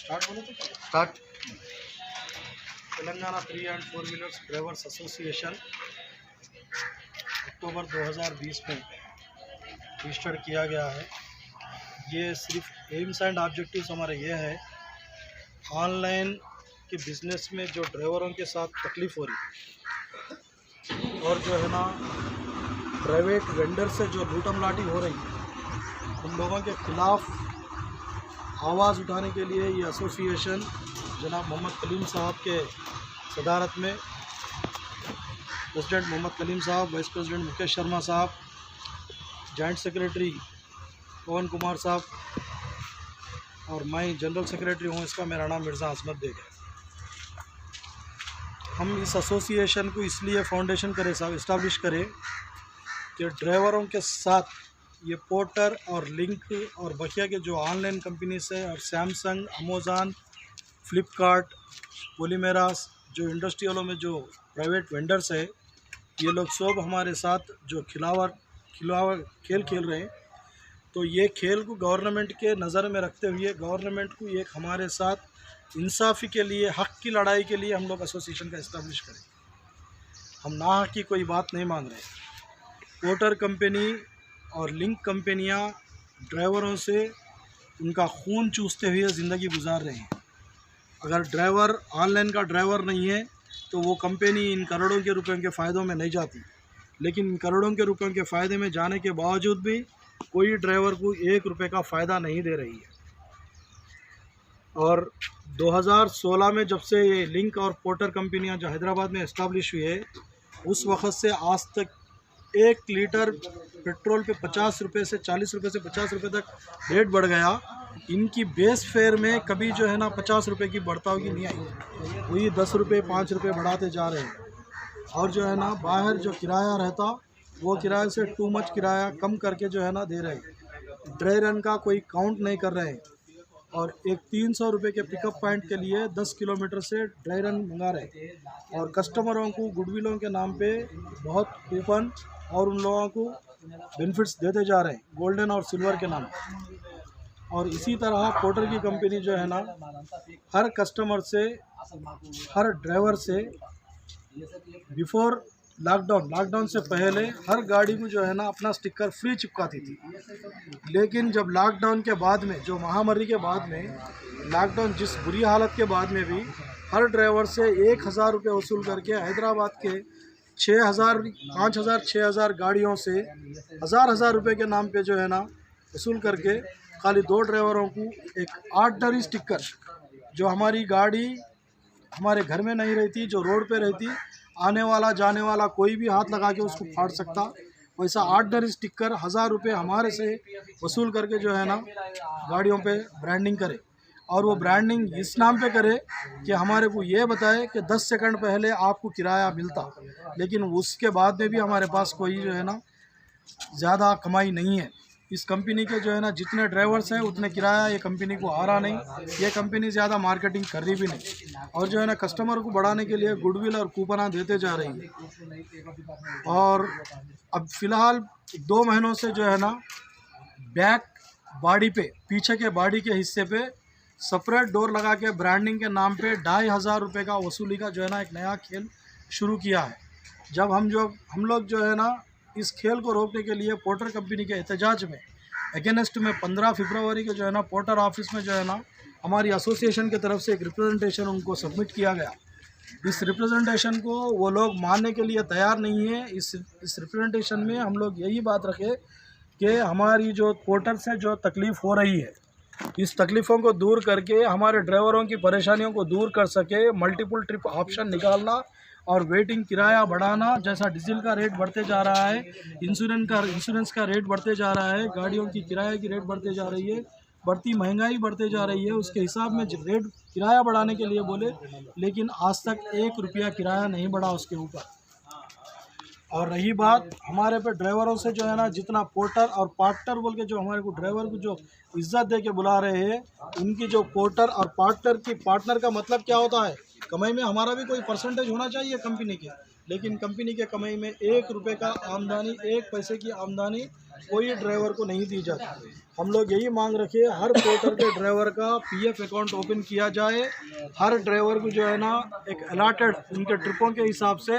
Start. Telangana 3 and 4 wheelers drivers association अक्टूबर 2020 में register किया गया है। ये सिर्फ एम्स एंड ऑब्जेक्टिव्स हमारे ये है, ऑनलाइन के बिज़नेस में जो ड्राइवरों के साथ तकलीफ़ हो रही और जो है ना प्राइवेट वेंडर से जो लूटम लाटी हो रही, उन लोगों के ख़िलाफ़ आवाज़ उठाने के लिए ये एसोसिएशन जनाब मोहम्मद कलीम साहब के सदारत में, प्रेसिडेंट मोहम्मद कलीम साहब, वाइस प्रेसिडेंट मुकेश शर्मा साहब, जॉइंट सेक्रेटरी पवन कुमार साहब और मैं जनरल सेक्रेटरी हूँ। इसका मेरा नाम मिर्ज़ा अजमत बेग है। हम इस एसोसिएशन को इसलिए फाउंडेशन करें साहब, इस्टेब्लिश करें कि ड्राइवरों के साथ ये पोर्टर और लिंक और बकिया के जो ऑनलाइन कंपनी से और सैमसंग, अमेज़न, फ्लिपकार्ट, पोलीमेरास, जो इंडस्ट्री वालों में जो प्राइवेट वेंडर्स है, ये लोग सब हमारे साथ जो खेल खेल रहे हैं। तो ये खेल को गवर्नमेंट के नज़र में रखते हुए गवर्नमेंट को एक हमारे साथ इंसाफ़ी के लिए, हक़ की लड़ाई के लिए हम लोग एसोसिएशन का इस्टेब्लिश करें। हम ना हक़ की कोई बात नहीं मांग रहे। पोर्टर कंपनी और लिंक कंपनियां ड्राइवरों से उनका खून चूसते हुए ज़िंदगी गुजार रहे हैं। अगर ड्राइवर ऑनलाइन का ड्राइवर नहीं है तो वो कंपनी इन करोड़ों के रुपयों के फ़ायदों में नहीं जाती, लेकिन इन करोड़ों के रुपयों के फ़ायदे में जाने के बावजूद भी कोई ड्राइवर को 1 रुपये का फ़ायदा नहीं दे रही है। और 2016 में जब से ये लिंक और पोर्टर कंपनियां जो हैदराबाद में इस्टेब्लिश हुई है, उस वक़्त से आज तक 1 लीटर पेट्रोल पे 50 रुपये से 40 रुपये से 50 रुपये तक रेट बढ़ गया। इनकी बेस फेयर में कभी जो है ना 50 रुपये की बढ़तागी नहीं आई, वही 10 रुपये 5 रुपये बढ़ाते जा रहे हैं। और जो है ना बाहर जो किराया रहता वो किराए से टू मच किराया कम करके जो है ना दे रहे हैं। ड्राई रन का कोई काउंट नहीं कर रहे हैं और एक 300 रुपये के पिकअप पॉइंट के लिए 10 किलोमीटर से ड्राई रन मंगा रहे हैं। और कस्टमरों को गुडविलों के नाम पे बहुत कूपन और उन लोगों को बेनिफिट्स देते जा रहे हैं, गोल्डन और सिल्वर के नाम। और इसी तरह पोर्टर की कंपनी जो है ना हर कस्टमर से, हर ड्राइवर से बिफोर लॉकडाउन से पहले हर गाड़ी को जो है ना अपना स्टिकर फ्री चिपकाती थी। लेकिन जब लॉकडाउन के बाद में, जो महामारी के बाद में, लॉकडाउन जिस बुरी हालत के बाद में भी हर ड्राइवर से 1000 रुपये वसूल करके हैदराबाद के 6000, 5000, 6000 गाड़ियों से हज़ार रुपये के नाम पे जो है ना वसूल करके खाली 2 ड्राइवरों को एक ऑर्डिनरी स्टिकर, जो हमारी गाड़ी हमारे घर में नहीं रहती, जो रोड पे रहती, आने वाला जाने वाला कोई भी हाथ लगा के उसको फाड़ सकता, वैसा ऑर्डिनरी स्टिकर 1000 रुपये हमारे से वसूल करके जो है ना गाड़ियों पे ब्रांडिंग करे। और वो ब्रांडिंग इस नाम पे करे कि हमारे को ये बताए कि 10 सेकंड पहले आपको किराया मिलता, लेकिन उसके बाद में भी हमारे पास कोई जो है ना ज़्यादा कमाई नहीं है। इस कंपनी के जो है ना जितने ड्राइवर्स हैं उतने किराया ये कंपनी को आ रहा नहीं, ये कंपनी ज़्यादा मार्केटिंग कर रही भी नहीं। और जो है ना कस्टमर को बढ़ाने के लिए गुडविल और कूपना देते जा रही है। और अब फ़िलहाल 2 महीनों से जो है ना बैक बॉडी पे, पीछे के बॉडी के हिस्से पे सेपरेट डोर लगा के ब्रांडिंग के नाम पे 2500 रुपये का वसूली का जो है ना एक नया खेल शुरू किया है। जब हम लोग जो है ना इस खेल को रोकने के लिए पोर्टर कंपनी के एहतजाज में अगेंस्ट में 15 फरवरी के जो है ना पोर्टर ऑफिस में जो है ना हमारी एसोसिएशन की तरफ से एक रिप्रेजेंटेशन उनको सबमिट किया गया। इस रिप्रेजेंटेशन को वो लोग मानने के लिए तैयार नहीं है। इस रिप्रेजेंटेशन में हम लोग यही बात रखे कि हमारी जो पोर्टर से जो तकलीफ़ हो रही है, इस तकलीफ़ों को दूर करके हमारे ड्राइवरों की परेशानियों को दूर कर सके, मल्टीपल ट्रिप ऑप्शन निकालना और वेटिंग किराया बढ़ाना, जैसा डीजल का रेट बढ़ते जा रहा है, इंश्योरेंस का रेट बढ़ते जा रहा है, गाड़ियों की किराए की रेट बढ़ते जा रही है, बढ़ती महंगाई बढ़ते जा रही है, उसके हिसाब में रेट किराया बढ़ाने के लिए बोले, लेकिन आज तक 1 रुपया किराया नहीं बढ़ा उसके ऊपर। और रही बात हमारे पे ड्राइवरों से जो है ना जितना पोर्टर और पार्टनर बोल के जो हमारे को ड्राइवर को जो इज्जत दे के बुला रहे हैं, उनकी जो पोर्टर और पार्टनर का मतलब क्या होता है, कमाई में हमारा भी कोई परसेंटेज होना चाहिए कंपनी के, लेकिन कंपनी के कमाई में 1 रुपये का आमदनी, 1 पैसे की आमदनी कोई ड्राइवर को नहीं दी जाती। हम लोग यही मांग रखे, हर पोर्टर के ड्राइवर का पीएफ अकाउंट ओपन किया जाए। हर ड्राइवर को जो है ना एक अलॉटेड उनके ट्रिपों के हिसाब से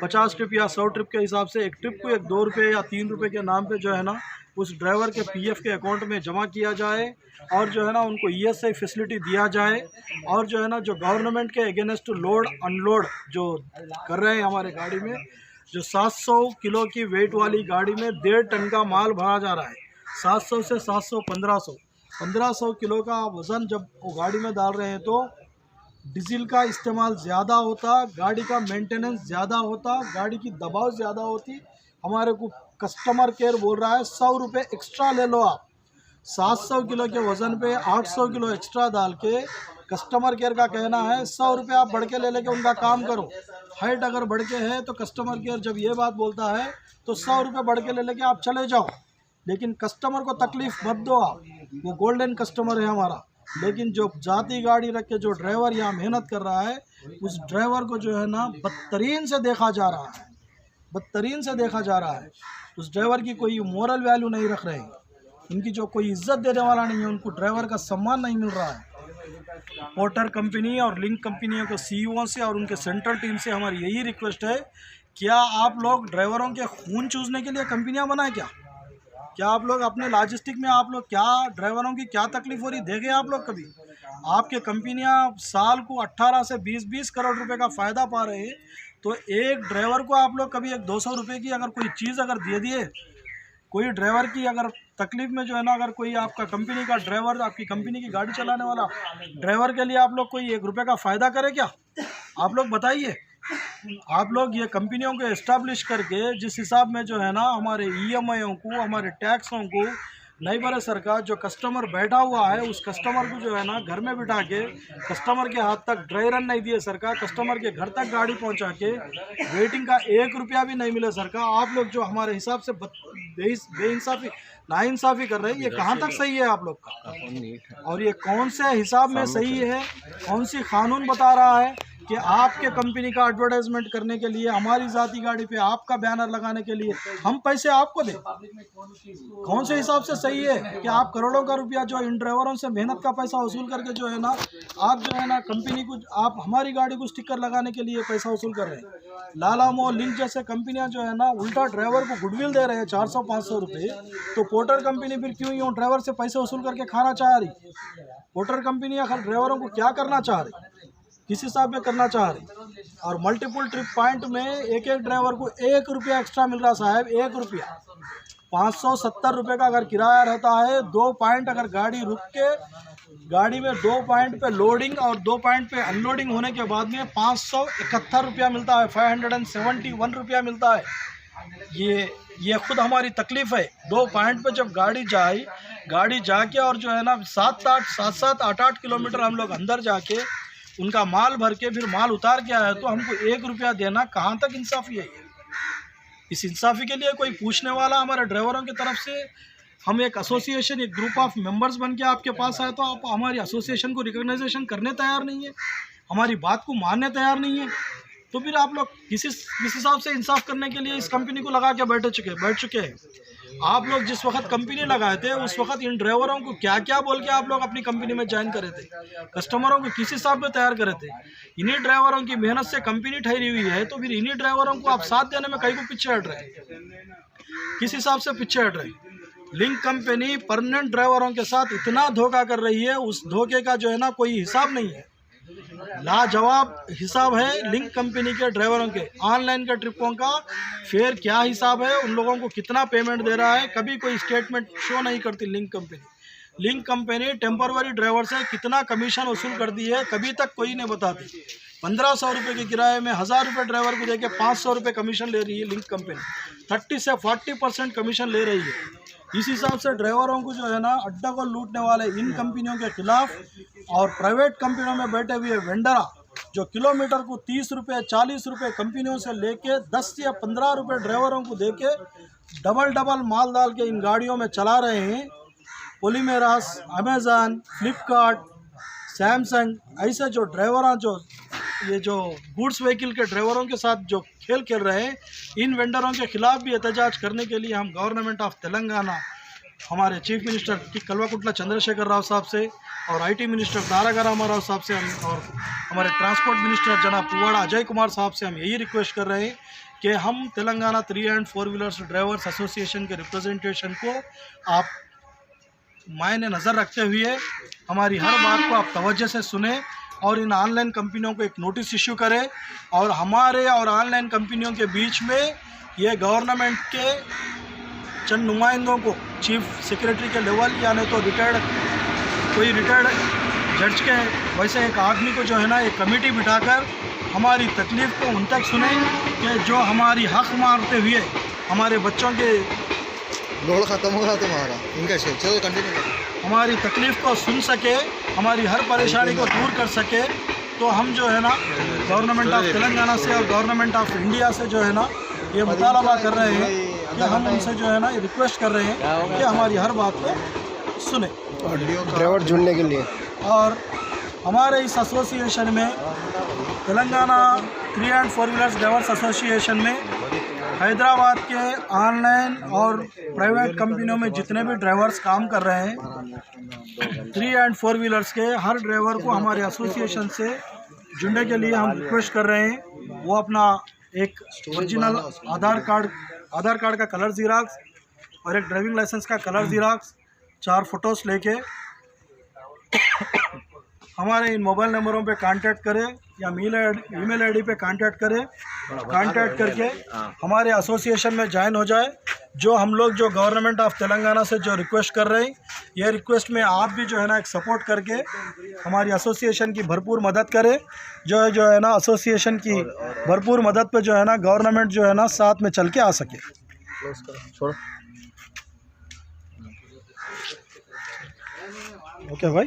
50 ट्रिप या 100 ट्रिप के हिसाब से एक ट्रिप को 2 रुपये या 3 रुपये के नाम पे जो है ना उस ड्राइवर के पीएफ के अकाउंट में जमा किया जाए और जो है ना उनको ईएसआई फैसिलिटी दिया जाए। और जो है ना जो गवर्नमेंट के अगेंस्ट लोड अनलोड जो कर रहे हैं हमारे गाड़ी में, जो 700 किलो की वेट वाली गाड़ी में 1.5 टन का माल भरा जा रहा है, 700 से 700 1500 किलो का वज़न जब वो गाड़ी में डाल रहे हैं तो डीजल का इस्तेमाल ज़्यादा होता, गाड़ी का मेंटेनेंस ज़्यादा होता, गाड़ी की दबाव ज़्यादा होती। हमारे को कस्टमर केयर बोल रहा है 100 रुपये एक्स्ट्रा ले लो आप। 700 किलो के वज़न पे 800 किलो एक्स्ट्रा डाल के कस्टमर केयर का कहना है 100 रुपये आप बढ़ के ले लेके उनका काम करो। हाइट अगर बढ़ के है तो कस्टमर केयर जब ये बात बोलता है तो 100 रुपये बढ़ के ले लेके आप चले जाओ, लेकिन कस्टमर को तकलीफ़ मत दो आप। वो गोल्डन कस्टमर है हमारा। लेकिन जो जाती गाड़ी रख के जो ड्राइवर यहाँ मेहनत कर रहा है उस ड्राइवर को जो है ना बदतरीन से देखा जा रहा है, बदतरीन से देखा जा रहा है। उस ड्राइवर की कोई मोरल वैल्यू नहीं रख रहे हैं, उनकी जो कोई इज्जत देने वाला नहीं है, उनको ड्राइवर का सम्मान नहीं मिल रहा है। पोर्टर कंपनी और लिंक कंपनियों के सीईओ से और उनके सेंट्रल टीम से हमारी यही रिक्वेस्ट है, क्या आप लोग ड्राइवरों के खून चूसने के लिए कंपनियां बनाएं क्या आप लोग अपने लॉजिस्टिक में आप लोग क्या ड्राइवरों की क्या तकलीफ हो रही देखे आप लोग कभी? आपके कंपनियां साल को 18 से 20 करोड़ रुपए का फ़ायदा पा रहे हैं, तो एक ड्राइवर को आप लोग कभी एक 200 रुपये की अगर कोई चीज़ अगर दे दिए, कोई ड्राइवर की अगर तकलीफ़ में जो है ना अगर कोई आपका कंपनी का ड्राइवर आपकी कंपनी की गाड़ी चलाने वाला ड्राइवर के लिए आप लोग कोई 1 रुपये का फ़ायदा करे क्या? आप लोग बताइए। आप लोग ये कंपनियों को एस्टैब्लिश करके जिस हिसाब में जो है ना हमारे ईएमआईओं को, हमारे टैक्सों को नहीं भरे सरकार, जो कस्टमर बैठा हुआ है उस कस्टमर को जो है ना घर में बिठा के कस्टमर के हाथ तक ड्राई रन नहीं दिए सरकार, कस्टमर के घर तक गाड़ी पहुंचा के वेटिंग का 1 रुपया भी नहीं मिले सरकार। आप लोग जो हमारे हिसाब से बेइंसाफ़ी नाइंसाफ़ी कर रहे हैं, ये कहाँ तक सही है आप लोग का? और ये कौन से हिसाब में सही है? कौन सी कानून बता रहा है कि आपके कंपनी का एडवर्टाइजमेंट करने के लिए, हमारी जाती गाड़ी पे आपका बैनर लगाने के लिए हम पैसे आपको दें? कौन से हिसाब से सही है कि आप करोड़ों का रुपया जो इन ड्राइवरों से मेहनत का पैसा वसूल करके जो है ना आप जो है ना कंपनी को, आप हमारी गाड़ी को स्टिकर लगाने के लिए पैसा वसूल कर रहे हैं। लाला मोह, लिंक जैसे कंपनियां जो है ना उल्टा ड्राइवर को गुडविल दे रहे हैं 400-500 रुपये, तो पोर्टर कंपनी फिर क्यों यूँ ड्राइवर से पैसे वसूल करके खाना चाह रही? पोर्टर कंपनियाँ हर ड्राइवरों को क्या करना चाह रही? किस हिसाब में करना चाह रही? और मल्टीपल ट्रिप पॉइंट में एक ड्राइवर को 1 रुपया एक्स्ट्रा मिल रहा साहब, 1 रुपया। 570 रुपये का अगर किराया रहता है, 2 पॉइंट अगर गाड़ी रुक के गाड़ी में 2 पॉइंट पे लोडिंग और 2 पॉइंट पे अनलोडिंग होने के बाद में 571 रुपया मिलता है, 571 रुपया मिलता है। ये खुद हमारी तकलीफ़ है। 2 पॉइंट पे जब गाड़ी जाके और जो है ना 7-8 8-8 किलोमीटर हम लोग अंदर जाके उनका माल भर के फिर माल उतार के आया, तो हमको 1 रुपया देना कहाँ तक इंसाफ़ी है? इस इंसाफ़ी के लिए कोई पूछने वाला हमारे ड्राइवरों की तरफ से, हम एक एसोसिएशन, एक ग्रुप ऑफ मेंबर्स बन के आपके पास आए, तो आप हमारी एसोसिएशन को रिकॉग्नाइजेशन करने तैयार नहीं है, हमारी बात को मानने तैयार नहीं है, तो फिर आप लोग किस हिसाब से इंसाफ करने के लिए इस कंपनी को लगा के बैठ चुके हैं? आप लोग जिस वक्त कंपनी लगाए थे उस वक्त इन ड्राइवरों को क्या क्या बोल के आप लोग अपनी कंपनी में ज्वाइन करे थे? कस्टमरों को किस हिसाब में तैयार करे थे? इन्हीं ड्राइवरों की मेहनत से कंपनी ठहरी हुई है, तो फिर इन्हीं ड्राइवरों को आप साथ देने में कहीं को पीछे हट रहे? किस हिसाब से पीछे हट रहे? लिंक कंपनी परमानेंट ड्राइवरों के साथ इतना धोखा कर रही है, उस धोखे का जो है ना कोई हिसाब नहीं है। लाजवाब हिसाब है लिंक कंपनी के ड्राइवरों के। ऑनलाइन के ट्रिपों का फिर क्या हिसाब है, उन लोगों को कितना पेमेंट दे रहा है, कभी कोई स्टेटमेंट शो नहीं करती link company. Link company temporary driver से कितना कमीशन वसूल कर दी है कभी तक कोई नहीं बताती। 1500 रुपये के किराए में 1000 रुपये ड्राइवर को देके 500 रुपये कमीशन ले रही है लिंक कंपनी। 30 से 40% कमीशन ले रही है। इस हिसाब से ड्राइवरों को जो है ना अड्डा को लूटने वाले इन कंपनियों के खिलाफ और प्राइवेट कंपनियों में बैठे हुए वेंडर जो किलोमीटर को 30 रुपये 40 रुपये कंपनियों से लेके 10 या 15 रुपये ड्राइवरों को देके डबल माल डाल के इन गाड़ियों में चला रहे हैं। पोलीमेरास, अमेज़न, फ्लिपकार्ट, सैमसंग, ऐसे जो ड्राइवर जो गुड्स व्हीकल के ड्राइवरों के साथ जो खेल खेल रहे हैं, इन वेंडरों के खिलाफ भी एहतजाज करने के लिए हम गवर्नमेंट ऑफ तेलंगाना, हमारे चीफ मिनिस्टर कल्वाकुंटला चंद्रशेखर राव साहब से और आईटी मिनिस्टर तारक रामाराव साहब से और हमारे ट्रांसपोर्ट मिनिस्टर जनाब पुवाड़ा अजय कुमार साहब से हम यही रिक्वेस्ट कर रहे हैं कि हम Telangana 3 and 4 wheelers drivers association के रिप्रेजेंटेशन को आप मायने नज़र रखते हुए हमारी हर बात को आप तवज्जो से सुने और इन ऑनलाइन कंपनियों को एक नोटिस इशू करें और हमारे और ऑनलाइन कंपनियों के बीच में ये गवर्नमेंट के चंद नुमाइंदों को चीफ सेक्रेटरी के लेवल या नहीं तो कोई रिटायर्ड जज के वैसे एक आदमी को जो है ना एक कमेटी बिठाकर हमारी तकलीफ़ को उन तक सुने कि जो हमारी हक मारते हुए हमारे बच्चों के लोड ख़त्म होगा तुम्हारा इनका चलो कंटिन्यू करो, हमारी तकलीफ़ को सुन सके, हमारी हर परेशानी को दूर कर सके, तो हम जो है ना गवर्नमेंट ऑफ तेलंगाना से और गवर्नमेंट ऑफ इंडिया से जो है ना ये मुतालबा कर रहे हैं कि हम उनसे जो है ना ये रिक्वेस्ट कर रहे हैं कि हमारी हर बात को सुने ड्राइवर जुड़ने के लिए। और हमारे इस एसोसिएशन में Telangana 3 and 4 wheelers drivers association में हैदराबाद के ऑनलाइन और प्राइवेट कंपनियों में जितने भी ड्राइवर्स काम कर रहे हैं 3 and 4 व्हीलर्स के हर ड्राइवर को हमारे एसोसिएशन से जुड़ने के लिए हम रिक्वेस्ट कर रहे हैं। वो अपना एक ओरिजिनल आधार कार्ड का कलर ज़िराक्स और एक ड्राइविंग लाइसेंस का कलर ज़िराक्स 4 फ़ोटोज़ लेके हमारे इन मोबाइल नंबरों पे कांटेक्ट करें या ईमेल आईडी पे कांटेक्ट करके हमारे एसोसिएशन में ज्वाइन हो जाए। जो हम लोग जो गवर्नमेंट ऑफ तेलंगाना से जो रिक्वेस्ट कर रहे हैं, ये रिक्वेस्ट में आप भी जो है ना एक सपोर्ट करके हमारी एसोसिएशन की भरपूर मदद करें। जो है ना एसोसिएशन की भरपूर मदद पे जो है ना गवर्नमेंट जो है ना साथ में चल के आ सके। ओके भाई।